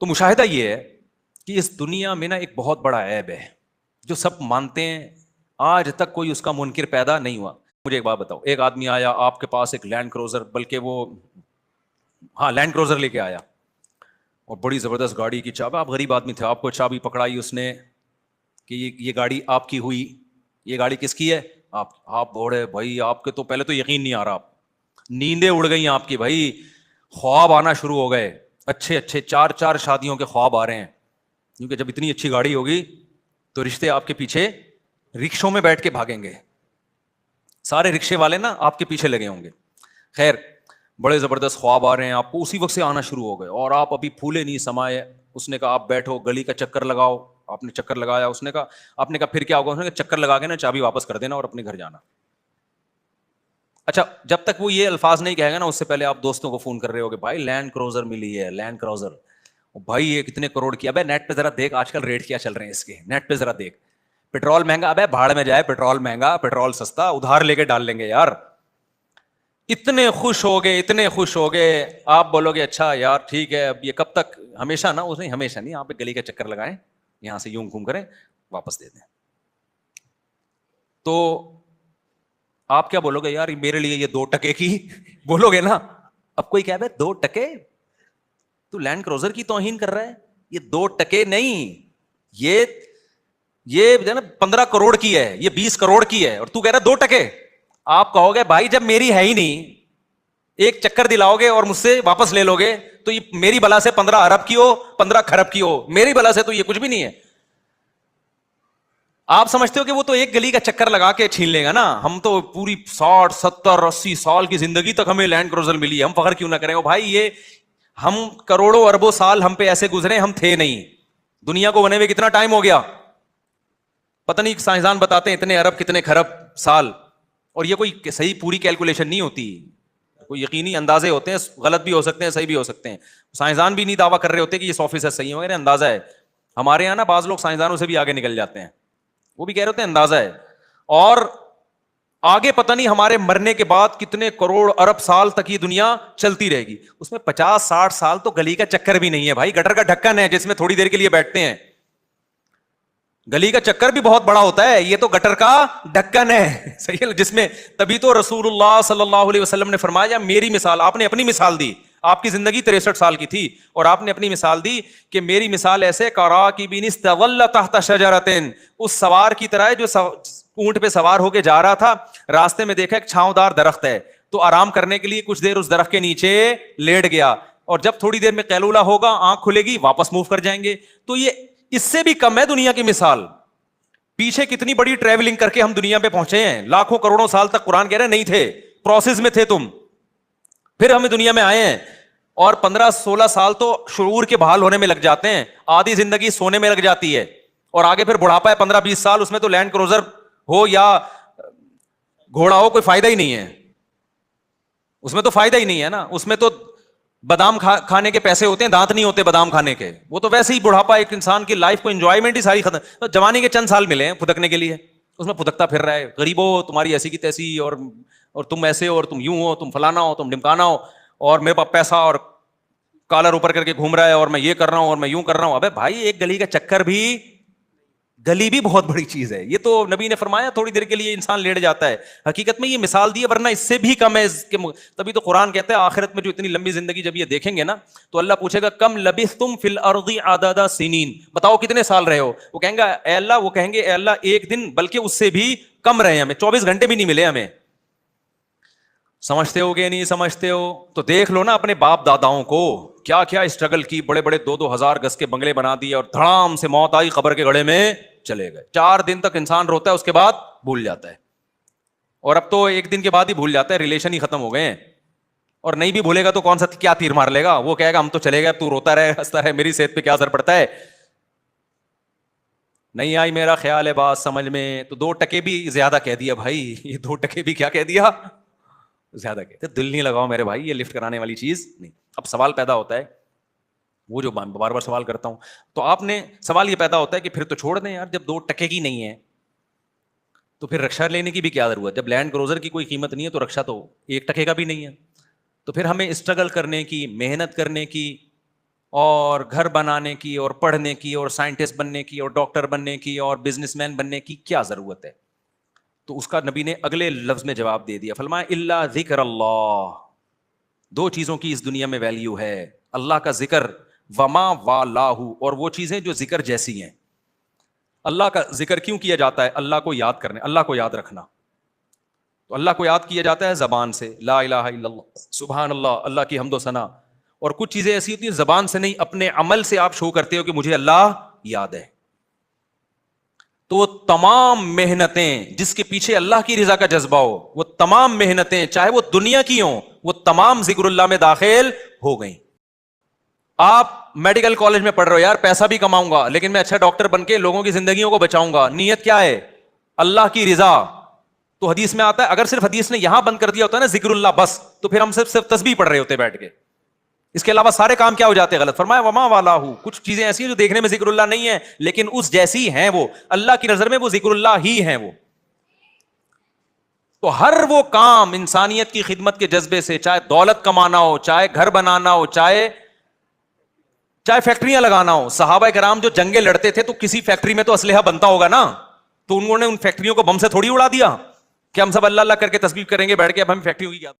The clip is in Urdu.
تو مشاہدہ یہ ہے کہ اس دنیا میں نا ایک بہت بڑا عیب ہے جو سب مانتے ہیں, آج تک کوئی اس کا منکر پیدا نہیں ہوا. مجھے ایک بات بتاؤ, ایک آدمی آیا آپ کے پاس ایک لینڈ کروزر, بلکہ وہ لینڈ کروزر لے کے آیا اور بڑی زبردست گاڑی کی چابی, آپ غریب آدمی تھے, آپ کو چابی پکڑائی اس نے کہ یہ گاڑی آپ کی ہوئی, یہ گاڑی کس کی ہے, آپ بوڑھے بھائی, آپ کے تو پہلے تو یقین نہیں آ رہا, نیندیں اڑ گئی آپ کی بھائی, خواب آنا شروع ہو گئے, اچھے 4 شادیوں کے خواب آ رہے ہیں, کیونکہ جب اتنی اچھی گاڑی ہوگی تو رشتے آپ کے پیچھے رکشوں میں بیٹھ کے بھاگیں گے, سارے رکشے والے نا آپ کے پیچھے لگے ہوں گے. خیر, بڑے زبردست خواب آ رہے ہیں آپ کو, اسی وقت سے آنا شروع ہو گئے, اور آپ ابھی پھولے نہیں سمائے. اس نے کہا آپ بیٹھو, گلی کا چکر لگاؤ, آپ نے چکر لگایا, اس نے کہا, آپ نے کہا پھر کیا ہوگا, اس نے کہا چکر لگا کے نا چابی واپس کر دینا اور اپنے گھر جانا. اچھا, جب تک وہ یہ الفاظ نہیں کہے گا نا, اس سے پہلے آپ دوستوں کو فون کر رہے ہو کہ بھائی لینڈ کروزر ملی ہے, لینڈ کروزر, بھائی یہ کتنے کروڑ کی, ابے نیٹ پہ ذرا دیکھ آج کل ریٹ کیا چل رہے ہیں اس کے, نیٹ پہ ذرا دیکھ, پیٹرول مہنگا, ابے بھاڑ میں جائے, پیٹرول مہنگا, پیٹرول سستا, ادھار لے کے ڈال لیں گے یار. اتنے خوش ہو گئے, اتنے خوش ہو گئے, آپ بولو گے اچھا یار ٹھیک ہے, اب یہ کب تک, ہمیشہ نا, اس نے ہمیشہ نہیں, آپ گلی کا چکر لگائیں, یہاں سے یوں گھوم کریں, واپس دے دیں. تو آپ کیا بولو گے, یار میرے لیے یہ 2 ٹکے کی بولو گے نا. اب کوئی کہہ 2 ٹکے, تو لینڈ کروزر کی توہین کر رہا ہے, یہ 2 ٹکے نہیں, یہ جو ہے نا 15 کروڑ کی ہے, یہ 20 کروڑ کی ہے, اور تو کہہ رہا 2 ٹکے. آپ کہو گے بھائی جب میری ہے ہی نہیں, ایک چکر دلاؤ گے اور مجھ سے واپس لے لو گے, تو یہ میری بلا سے 15 ارب کی ہو, 15 کھرب کی ہو, میری بلا سے تو یہ کچھ بھی نہیں ہے. آپ سمجھتے ہو کہ وہ تو ایک گلی کا چکر لگا کے چھین لے گا نا, ہم تو پوری 60 70 80 سال کی زندگی تک ہمیں لینڈ کروزر ملی ہے, ہم فخر کیوں نہ کریں. بھائی یہ ہم کروڑوں اربوں سال ہم پہ ایسے گزرے, ہم تھے نہیں, دنیا کو بنے ہوئے کتنا ٹائم ہو گیا پتہ نہیں, سائنسدان بتاتے ہیں اتنے ارب کتنے کھرب سال, اور یہ کوئی صحیح پوری کیلکولیشن نہیں ہوتی, کوئی یقینی اندازے ہوتے ہیں, غلط بھی ہو سکتے ہیں, صحیح بھی ہو سکتے ہیں. سائنسدان بھی نہیں دعویٰ کر رہے ہوتے کہ یہ 100% صحیح ہو, اندازہ ہے. ہمارے یہاں نا بعض لوگ سائنسدانوں سے بھی آگے نکل جاتے ہیں, وہ بھی کہہ رہے ہوتے ہیں اندازہ ہے, اور آگے پتہ نہیں ہمارے مرنے کے بعد کتنے کروڑ ارب سال تک یہ دنیا چلتی رہے گی. اس میں 50 60 سال تو گلی کا چکر بھی نہیں ہے بھائی, گٹر کا ڈھکن ہے جس میں تھوڑی دیر کے لیے بیٹھتے ہیں. گلی کا چکر بھی بہت بڑا ہوتا ہے, یہ تو گٹر کا ڈھکن ہے, صحیح ہے, جس میں تبھی تو رسول اللہ صلی اللہ علیہ وسلم نے فرمایا میری مثال, آپ نے اپنی مثال دی, آپ کی زندگی 63 سال کی تھی, اور آپ نے اپنی مثال دی کہ میری مثال ایسے کراکب استظل تحت شجرۃ, اس سوار کی طرح ہے جو اونٹ پہ سوار ہو کے جا رہا تھا, راستے میں دیکھا ایک چھاؤں دار درخت ہے, تو آرام کرنے کے لیے کچھ دیر اس درخت کے نیچے لیٹ گیا, اور جب تھوڑی دیر میں قیلولہ ہوگا, آنکھ کھلے گی, واپس موو کر جائیں گے. تو یہ اس سے بھی کم ہے دنیا کی مثال. پیچھے کتنی بڑی ٹریولنگ کر کے ہم دنیا پہ پہنچے ہیں, لاکھوں کروڑوں سال تک قرآن کہہ رہے نہیں تھے, پروسیس میں تھے تم, پھر ہم دنیا میں آئے ہیں, اور 15 16 سال تو شعور کے بحال ہونے میں لگ جاتے ہیں, آدھی زندگی سونے میں لگ جاتی ہے, اور آگے پھر بڑھاپا ہے 15 20 سال, اس میں تو لینڈ کروزر ہو یا گھوڑا ہو کوئی فائدہ ہی نہیں ہے, اس میں تو فائدہ ہی نہیں ہے نا, اس میں تو بادام کھانے کے پیسے ہوتے ہیں, دانت نہیں ہوتے بادام کھانے کے, وہ تو ویسے ہی بڑھاپا ایک انسان کی لائف کو انجوائمنٹ ہی ساری ختم. جوانی کے چند سال ملے ہیں پھدکنے کے لیے, اس میں پھدکتا پھر رہا ہے, غریبو تمہاری ایسی کی تیسی, اور تم ایسے ہو, اور تم یوں ہو, تم فلانا ہو, تم ڈمکانا ہو, اور میرے پاس پیسہ اور کالر اوپر کر کے گھوم رہا ہے, اور میں یہ کر رہا ہوں, اور میں یوں کر رہا ہوں. ابے بھائی ایک گلی کا چکر بھی, گلی بھی بہت بڑی چیز ہے, یہ تو نبی نے فرمایا تھوڑی دیر کے لیے انسان لیٹ جاتا ہے, حقیقت میں یہ مثال دی ہے, ورنہ اس سے بھی کم ہے. تبھی تو قرآن کہتا ہے آخرت میں جو اتنی لمبی زندگی جب یہ دیکھیں گے نا, تو اللہ پوچھے گا کم لبثتم فی الارض عدد سنین, بتاؤ کتنے سال رہے ہو. وہ کہیں گے اے اللہ ایک دن, بلکہ اس سے بھی کم رہے, ہمیں 24 گھنٹے بھی نہیں ملے ہمیں. سمجھتے ہو کہ نہیں سمجھتے ہو؟ تو دیکھ لو نا اپنے باپ داداؤں کو, کیا کیا اسٹرگل کی, بڑے بڑے 2 ہزار گز کے بنگلے بنا دیے, اور دھڑام سے موت آئی, قبر کے گڑھے میں چلے گئے. 4 دن تک انسان روتا ہے, اس کے بعد بھول جاتا ہے, اور اب تو 1 دن کے بعد ہی بھول جاتا ہے, ریلیشن ہی ختم ہو گئے ہیں. اور نہیں بھی بھولے گا تو کون سا کیا تیر مار لے گا, وہ کہے گا ہم تو چلے گئے, تو روتا رہے ہنستا رہے, میری صحت پہ کیا اثر پڑتا ہے. نہیں آئی میرا خیال ہے بات سمجھ میں, تو 2 ٹکے بھی زیادہ کہہ دیا بھائی, یہ 2 ٹکے بھی کیا کہہ دیا, زیادہ کہتے. دل نہیں لگاؤ میرے بھائی, یہ لفٹ کرانے والی چیز نہیں. اب سوال پیدا ہوتا ہے, وہ جو بار بار سوال کرتا ہوں, تو آپ نے سوال یہ پیدا ہوتا ہے کہ پھر تو چھوڑ دیں یار, جب 2 ٹکے کی نہیں ہے تو پھر رکشا لینے کی بھی کیا ضرورت, جب لینڈ کروزر کی کوئی قیمت نہیں ہے تو رکشا تو 1 ٹکے کا بھی نہیں ہے. تو پھر ہمیں اسٹرگل کرنے کی, محنت کرنے کی اور گھر بنانے کی اور پڑھنے کی اور سائنٹسٹ بننے کی اور ڈاکٹر بننے کی اور بزنس مین بننے کی کیا ضرورت ہے؟ تو اس کا نبی نے اگلے لفظ میں جواب دے دیا، فرمایا الا ذکر اللہ، دو چیزوں کی اس دنیا میں ویلیو ہے، اللہ کا ذکر، وما والاہ، اور وہ چیزیں جو ذکر جیسی ہیں۔ اللہ کا ذکر کیوں کیا جاتا ہے؟ اللہ کو یاد کرنے، اللہ کو یاد رکھنا۔ تو اللہ کو یاد کیا جاتا ہے زبان سے، لا الہ الا اللہ، سبحان اللہ، اللہ کی حمد و ثنا۔ اور کچھ چیزیں ایسی ہوتی ہیں زبان سے نہیں، اپنے عمل سے آپ شو کرتے ہو کہ مجھے اللہ یاد ہے۔ تو وہ تمام محنتیں جس کے پیچھے اللہ کی رضا کا جذبہ ہو، وہ تمام محنتیں چاہے وہ دنیا کی ہوں، وہ تمام ذکر اللہ میں داخل ہو گئیں۔ آپ میڈیکل کالج میں پڑھ رہے ہو، یار پیسہ بھی کماؤں گا لیکن میں اچھا ڈاکٹر بن کے لوگوں کی زندگیوں کو بچاؤں گا، نیت کیا ہے؟ اللہ کی رضا۔ تو حدیث میں آتا ہے اگر صرف حدیث نے یہاں بند کر دیا ہوتا ہے نا ذکر اللہ بس، تو پھر ہم صرف تسبیح پڑھ رہے ہوتے بیٹھ کے، اس کے علاوہ سارے کام کیا ہو جاتے ہیں غلط۔ فرمایا وما والا ہوں، کچھ چیزیں ایسی ہیں جو دیکھنے میں ذکر اللہ نہیں ہے لیکن اس جیسی ہیں، وہ اللہ کی نظر میں وہ ذکر اللہ ہی ہیں وہ۔ تو ہر وہ کام انسانیت کی خدمت کے جذبے سے، چاہے دولت کمانا ہو، چاہے گھر بنانا ہو، چاہے فیکٹریاں لگانا ہو۔ صحابہ کرام جو جنگیں لڑتے تھے تو کسی فیکٹری میں تو اسلحہ بنتا ہوگا نا، تو انہوں نے ان فیکٹریوں کو بم سے تھوڑی اڑا دیا کہ ہم سب اللہ اللہ کر کے تسبیح کریں گے بیٹھ کے، اب ہم فیکٹریوں کی